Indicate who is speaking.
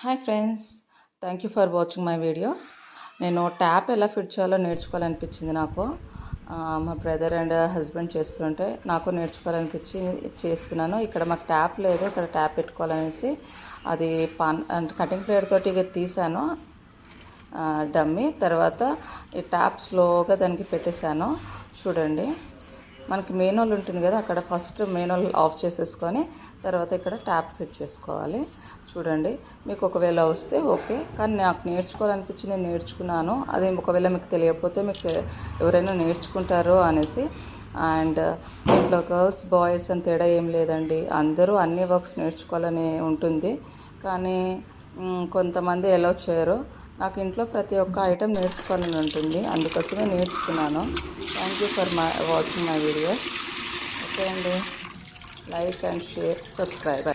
Speaker 1: Hi friends, thank you for watching my videos. నేను tap ఎలా fit చేయాలో నేర్చుకోవాలనిపించింది నాకు. మా బ్రదర్ అండ్ హస్బెండ్ చేస్తుంటే నాకు నేర్చుకోవాలనిపించి చేస్తున్నాను. ఇక్కడ మాకు ట్యాప్ లేదు, ఇక్కడ ట్యాప్ పెట్టుకోవాలనేసి అది అంటే కటింగ్ ప్లేయర్ తోటి తీసాను డమ్మీ. తర్వాత ఈ ట్యాప్ స్లోగా దానికి పెట్టేశాను. చూడండి, మనకి మెయిన్ ఉంటుంది కదా, అక్కడ ఫస్ట్ మెయిన్ ఆఫ్ చేసేసుకొని తర్వాత ఇక్కడ ట్యాప్ ఫిట్ చేసుకోవాలి. చూడండి, మీకు ఒకవేళ వస్తే ఓకే, కానీ నాకు నేర్చుకోవాలనిపించి నేను నేర్చుకున్నాను. అది ఒకవేళ మీకు తెలియకపోతే మీకు ఎవరైనా నేర్చుకుంటారో అనేసి. అండ్ ఇంట్లో గర్ల్స్ బాయ్స్ అని తేడా ఏం లేదండి, అందరూ అన్ని వర్క్స్ నేర్చుకోవాలని ఉంటుంది. కానీ కొంతమంది ఎలా చేయరు. నాకు ఇంట్లో ప్రతి ఒక్క ఐటెం నేర్చుకోవాలని ఉంటుంది, అందుకోసమే నేర్చుకున్నాను. Thank you for watching my videos. Okay అండి, లైక్ అండ్ షేర్, సబ్స్క్రైబ్.